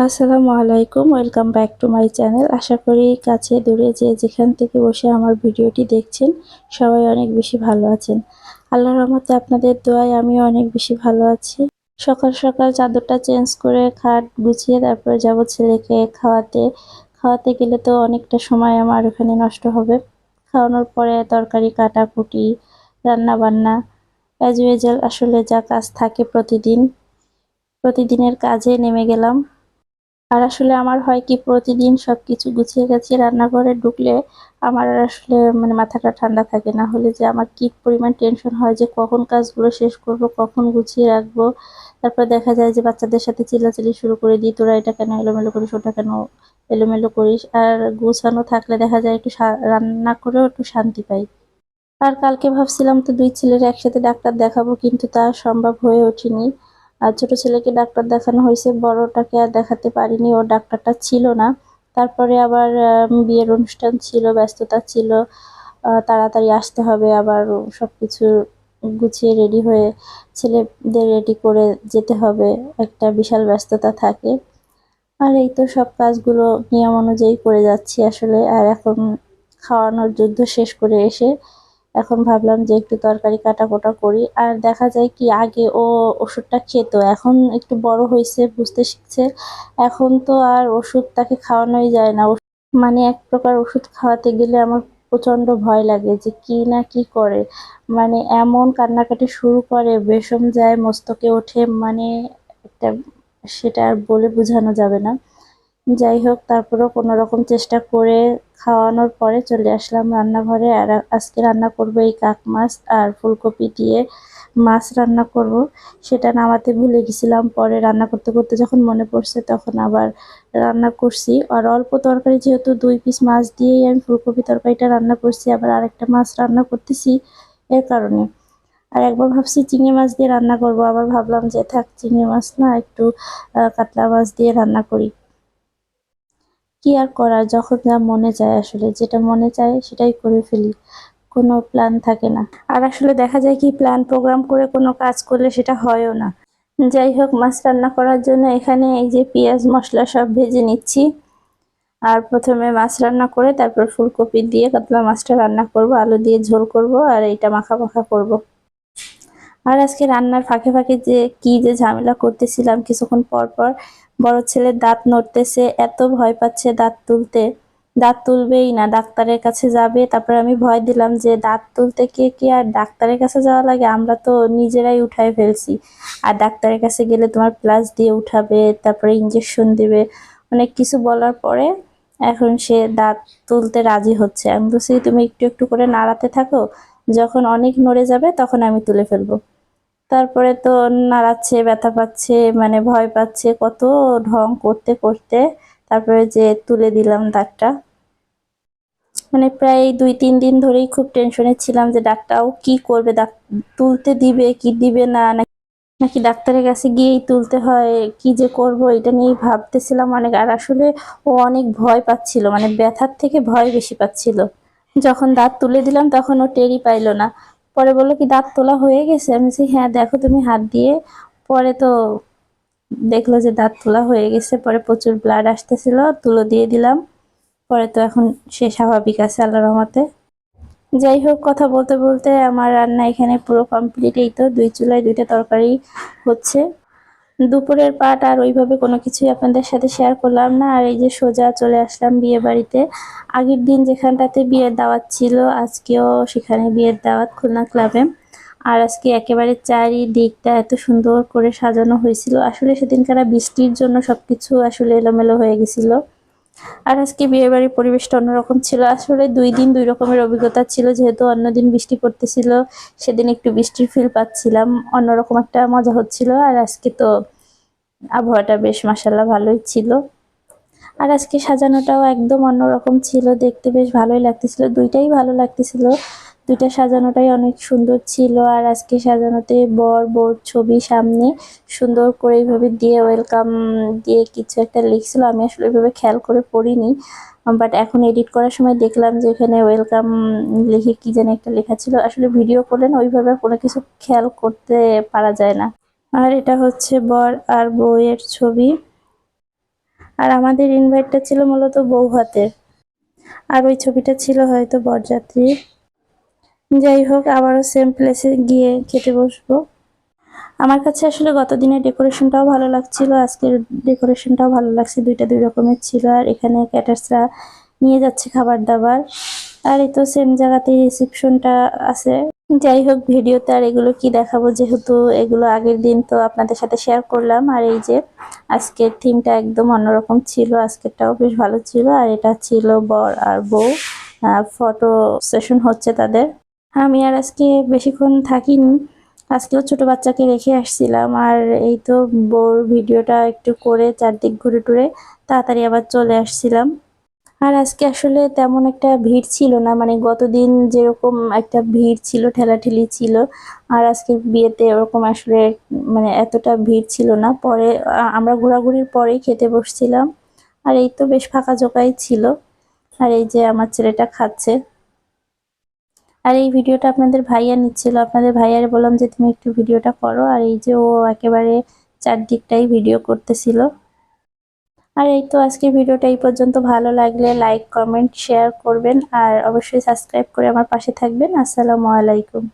আসসালামু আলাইকুম, welcome back to my channel. আশা করি কাছে দূরে যে যেখান থেকে বসে আমার ভিডিওটি দেখছেন সবাই অনেক বেশি ভালো আছেন। আল্লাহর রহমতে আপনাদের দোয়ায় আমিও অনেক বেশি ভালো আছি। সকাল সকাল চাদরটা চেঞ্জ করে খাট গুছিয়ে তারপরে যাব ছেলেকে খাওয়াতে। খাওয়াতে গেলে তো অনেকটা সময় আমার ওখানে নষ্ট হবে। খাওয়ানোর পরে তরকারি কাটাকুটি, রান্না বান্না, অ্যাজ ইউজুয়াল আসলে যা কাজ থাকে প্রতিদিনের কাজে নেমে গেলাম। আর আসলে আমার হয় কি, প্রতিদিন সবকিছু গুছিয়ে গাছিয়ে রান্নাঘরে ঢুকলে আমার আর আসলে মাথাটা ঠান্ডা থাকে না। হলে যে আমার কি পরিমাণ টেনশন হয় যে কখন কাজগুলো শেষ করব, কখন গুছিয়ে রাখবো। তারপর দেখা যায় যে বাচ্চাদের সাথে চিল্লাচিল্লি শুরু করে দিই, তোরা এটা কেন এলোমেলো করিস, ওটা কেন এলোমেলো করিস। আর গুছানো থাকলে দেখা যায় একটু রান্না করেও একটু শান্তি পাই। আর কালকে ভাবছিলাম তো দুই ছেলের একসাথে ডাক্তার দেখাবো, কিন্তু তা সম্ভব হয়ে ওঠেনি। আর ছোট ছেলেকে ডাক্তার দেখানো হয়েছে, বড়টাকে আর দেখাতে পারিনি, ওর ডাক্তারটা ছিল না। তারপরে আবার বিয়ের অনুষ্ঠান ছিল, ব্যস্ততা ছিল, তাড়াতাড়ি আসতে হবে, আবার সবকিছু গুছিয়ে রেডি হয়ে ছেলেদের রেডি করে যেতে হবে, একটা বিশাল ব্যস্ততা থাকে। আর এই তো সব কাজগুলো নিয়ম অনুযায়ী করে যাচ্ছি আসলে। আর এখন খাওয়ানোর যুদ্ধ শেষ করে এসে এখন ভাবলাম যে একটু তরকারি কাটাকুটা করি। আর দেখা যায় কি, আগে ও ওষুধটা খেত, এখন একটু বড় হয়েছে, বুঝতে শিখছে। এখন তো আর ওষুধ তাকে খাওয়ানোই যায় না। এক প্রকার ওষুধ খাওয়াতে গেলে আমার প্রচন্ড ভয় লাগে যে কি না কি করে। এমন কান্নাকাটি শুরু করে, বেসম যায়, মস্তকে ওঠে, একটা সেটা আর বলে বোঝানো যাবে না। যাই হোক, তারপরেও কোনো রকম চেষ্টা করে খাওয়ানোর পরে চলে আসলাম রান্নাঘরে। আর আজকে রান্না করব এই কাক মাছ আর ফুলকপি দিয়ে মাছ রান্না করব। সেটা নামাতে ভুলে গেছিলাম, পরে রান্না করতে করতে যখন মনে পড়ছে তখন আবার রান্না করছি। আর অল্প তরকারি, যেহেতু 2 পিস মাছ দিয়েই আমি ফুলকপি তরকারিটা রান্না করছি, আবার আরেকটা মাছ রান্না করতেছি এর কারণে। আর একবার ভাবছি চিংড়ি মাছ দিয়ে রান্না করব, আবার ভাবলাম যে থাক, চিংড়ি মাছ না, একটু কাতলা মাছ দিয়ে রান্না করি। কি আর করার, যখন যা মনে চায়, আসলে যেটা মনে চায় সেটাই করে ফেলি, কোনো প্ল্যান থাকে না। আর আসলে দেখা যায় কি, প্ল্যান প্রোগ্রাম করে কোনো কাজ করলে সেটা হয়ও না। যাই হোক, মাছ রান্না করার জন্য এখানে এই যে পেঁয়াজ মশলা সব ভেজে নিচ্ছি। আর প্রথমে মাছ রান্না করে তারপর ফুলকপি দিয়ে কাতলা মাছটা রান্না করব, আলু দিয়ে ঝোল করব, আর এইটা মাখা মাখা করব। আর আজকে রান্নার ফাঁকে ফাঁকে যে কি যে ঝামেলা করতেছিলাম, কিছুক্ষণ পর পর বড় ছেলের দাঁত নড়তেছে, এত ভয় পাচ্ছে দাঁত তুলতে। দাঁত তুলবেই না, ডাক্তারের কাছে যাবে। তারপর আমি ভয় দিলাম যে দাঁত তুলতে কে কি আর ডাক্তারের কাছে যাওয়া লাগে, আমরা তো নিজেরাই উঠায় ফেলছি। আর ডাক্তারের কাছে গেলে তোমার প্লাস দিয়ে উঠাবে, তারপরে ইঞ্জেকশন দিবে, অনেক কিছু বলার পরে এখন সে দাঁত তুলতে রাজি হচ্ছে। আমি বলছি তুমি একটু একটু করে নাড়াতে থাকো, যখন অনেক নড়ে যাবে তখন আমি তুলে ফেলবো। তারপরে তো নাড়াচ্ছে, ব্যথা পাচ্ছে, ভয় পাচ্ছে, কত ঢং করতে করতে তারপরে যে তুলে দিলাম দাঁতটা। প্রায় 2-3 দিন ধরেই খুব টেনশনে ছিলাম যে ডাক্তারও কি করবে, দাঁত তুলতে দিবে কি দিবে না, নাকি ডাক্তারের কাছে গিয়েই তুলতে হয়, কি যে করব এটা নিয়েই ভাবতেছিলাম অনেক। আর আসলে ও অনেক ভয় পাচ্ছিল, ব্যথার থেকে ভয় বেশি পাচ্ছিল। যখন দাঁত তুলে দিলাম তখন ও টেরই পাইলো না। পরে বললো কি দাঁত তোলা হয়ে গেছে, আমি বলছি হ্যাঁ দেখো তুমি হাত দিয়ে। পরে তো দেখলো যে দাঁত তোলা হয়ে গেছে, পরে প্রচুর ব্লাড আসতেছিল, তুলো দিয়ে দিলাম। পরে তো এখন সে স্বাভাবিক আছে আল্লাহর রহমতে। যাই হোক, কথা বলতে বলতে আমার রান্না এখানে পুরো কমপ্লিট। এই তো 2 চুলায় 2টা তরকারি হচ্ছে। দুপুরের পাট আর ওইভাবে কোনো কিছুই আপনাদের সাথে শেয়ার করলাম না। আর এই যে সোজা চলে আসলাম বিয়ে বাড়িতে। আগের দিন যেখানটাতে বিয়ের দাওয়াত ছিল, আজকেও সেখানে বিয়ের দাওয়াত খুলনা ক্লাবে। আর আজকে একেবারে চারিদিকটা এত সুন্দর করে সাজানো হয়েছিল, আসলে সেদিনকার বৃষ্টির জন্য সবকিছু আসলে এলোমেলো হয়ে গেছিল। আর আজকে বিয়ে বাড়ির পরিবেশটা অন্যরকম ছিল। আসলে 2 দিন 2 রকমের অভিজ্ঞতা ছিল, যেহেতু অন্যদিন বৃষ্টি পড়তেছিল, সেদিন একটু বৃষ্টির ফিল পাচ্ছিলাম, অন্যরকম একটা মজা হচ্ছিল। আর আজকে তো আবহাওয়াটা বেশ মাশাআল্লাহ ভালোই ছিল। আর আজকে সাজানোটাও একদম অন্যরকম ছিল, দেখতে বেশ ভালোই লাগতেছিল, দুইটাই ভালো লাগতেছিল, দুইটা সাজানোটাই অনেক সুন্দর ছিল। আর আজকে সাজানোতে বর বউর ছবি সামনে সুন্দর করে এইভাবে দিয়ে ওয়েলকাম দিয়ে কিছু একটা লিখছিল, আমি আসলে এইভাবে খেয়াল করে পড়িনি, বাট এখন এডিট করার সময় দেখলাম যে এখানে ওয়েলকাম লিখে কি যেন একটা লেখা ছিল। আসলে ভিডিও করলে না ওইভাবে কোনো কিছু খেয়াল করতে পারা যায় না। আর এটা হচ্ছে বর আর বউয়ের ছবি। আর আমাদের ইনভাইটটা ছিল মূলত বউ ভাতের, আর ওই ছবিটা ছিল হয়তো বরযাত্রী। যাই হোক, আবারও সেম প্লেসে গিয়ে খেতে বসবো। আমার কাছে আসলে গত দিনের ডেকোরেশনটাও ভালো লাগছিল, আজকের ডেকোরেশনটাও ভালো লাগছে, দুইটা দুই রকমের ছিল। আর এখানে ক্যাটার্সরা নিয়ে যাচ্ছে খাবার দাবার, আর এই তো সেম জায়গাতেই রিসেপশনটা আছে। যাই হোক, ভিডিওতে আর এগুলো কি দেখাবো, যেহেতু এগুলো আগের দিন তো আপনাদের সাথে শেয়ার করলাম। আর এই যে আজকের থিমটা একদম অন্যরকম ছিল, আজকেরটাও বেশ ভালো ছিল। আর এটা ছিল বর আর বউ, ফটো সেশন হচ্ছে তাদের। আমি আর আজকে বেশিক্ষণ থাকিনি, আজকেও ছোট বাচ্চাকে রেখে আসছিলাম। আর এই তো বউর ভিডিওটা একটু করে চারদিক ঘুরে টুরে তাড়াতাড়ি আবার চলে আসছিলাম। আর আজকে আসলে তেমন একটা ভিড় ছিল না, মানে গতদিন যেরকম একটা ভিড় ছিল, ঠেলাঠেলি ছিল, আর আজকে বিয়েতে ওরকম আসলে মানে এতটা ভিড় ছিল না। পরে আমরা ঘোরাঘুরির পরেই খেতে বসছিলাম। আর এই তো বেশ ফাঁকা জোকাই ছিল। আর এই যে আমার ছেলেটা খাচ্ছে। আর এই ভিডিওটা আপনাদের ভাইয়া নিচ্ছিল, আপনাদের ভাইয়ারে বললাম যে তুমি একটু ভিডিওটা করো। আর এই যে ও একেবারে চারদিকটাই ভিডিও করতেছিল। আর এই তো আজকের ভিডিওটা এই পর্যন্ত। ভালো লাগলে লাইক, কমেন্ট, শেয়ার করবেন, আর অবশ্যই সাবস্ক্রাইব করে আমার পাশে থাকবেন। আসসালামু আলাইকুম।